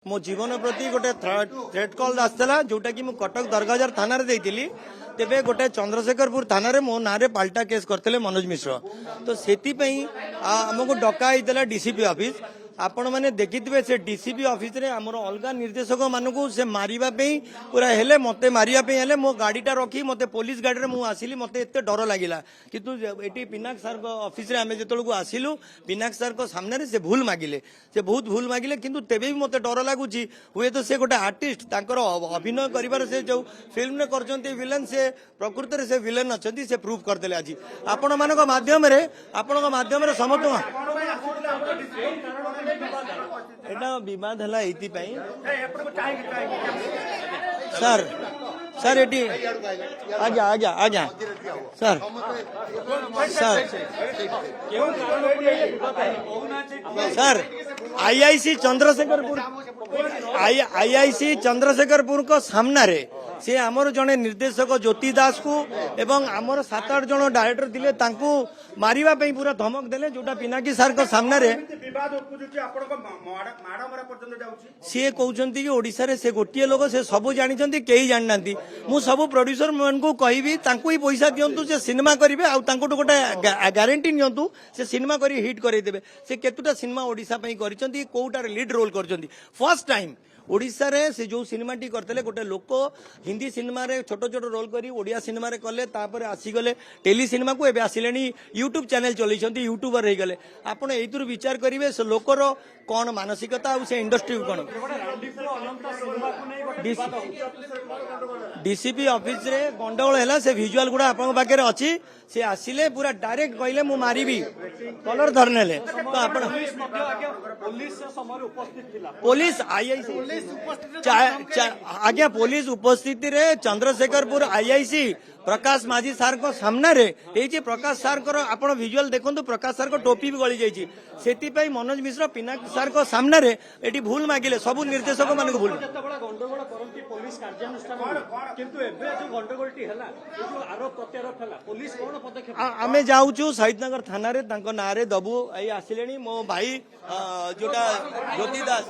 मो जीवन प्रति गोटे थ्रेट कॉल आसाला जोटा कि कटक दरगाजार थाना देइतिली तेबे गोटे चंद्रशेखरपुर थाना रे मो नारे पाल्टा केस करते मनोज मिश्र तो सेति आमको डका होता डीसीपी ऑफिस आपण मैंने देखिथे से डीसीपी ऑफिस रे हमर अलगा निर्देशक मानक से मारिबा पे पूरा हेले मते मारिबा पे हेले मो गाड़ीटा रखी मते पुलिस गाड़ी रे मु आसिली मते एते डर लागिला किंतु एटी पिनाक सर को ऑफिस रे हमें जेतल को आसिलु पिनाक सर को सामने रे से भूल मागिले से बहुत भूल मागिले किंतु तेबे भी मते डर लागुची हुए तो से गोटे आर्टिस्ट तांकर अभिनय करिवार से जो फिल्म ने करचंती विलेन से प्रकृति रे से विलेन अछंती से प्रूफ करदेले आज आपण मानको माध्यम रे समस्त एटा विवाद है ये सर सर एटी आज्ञा आज्ञा आज्ञा sir sir sir IIC Chandrashekharpur को सामना रे से आमर जने निर्देशक ज्योति दास को एवं आमर 7-8 जन डायरेक्टर दिले तांकू मारिबा पे पूरा धमक देले जोटा पिनाकी सर को सामना रे सी कहते कि ओडिशा रे से गोटे लोक से सब जानी कई जानना मु सब प्रोड्यूसर मन को कहबी तांकू ही पैसा दिंतु से सिनेमा करेंगे आउ गोटे गारंटी नियंतु से सिनेमा करी हिट करदेवे से केतुटा सिनेमा ओडिशा पई करिसंती कोउटार लीड रोल करछंती फर्स्ट टाइम ओडिशा रे से जो सिनेमा टी करते गोटे लोक हिंदी सिनेमा रे छोट छोट रोल करी ओडिया सिनेमा रे कले तापर आसीगले टेली सिनेमा को एबे आसिलेनी यूट्यूब चैनल चलैछंती यूट्यूबर रही गले आपण एइतुर विचार करिवे से लोकर कौन मानसिकता आ से इंडस्ट्री कौन डीसीपी ऑफिस रे गंडगोल हैला से विजुअल गुडा आपन पाखे अच्छी से आसिले पूरा डायरेक्ट कहले मु मारिबी कलर धरनेले तो आपण पुलिस आईआईसी आज्ञा पुलिस उपस्थिति रे चंद्रशेखरपुर आईआईसी प्रकाश माझी सार को सामना रे ए प्रकाश सार को आपण विजुअल देखंतु प्रकाश सार को टोपी भी गली जाइछि सेति पई मनोज मिश्र पिनाक सार को सामना रे एटी भूल मागिले सब निर्देशक मान को भूल गंडगोल करंती पुलिस कार्यानुष्ठान किंतु एबे जो गंडगोलटी हला जो आरोप प्रत्यारोप हला पुलिस कोन पदक्षेप आमे जाउछु शहीदनगर थाना रे तांको नारे दबु आई आसिलेनी मो भाई जोटा ज्योति दास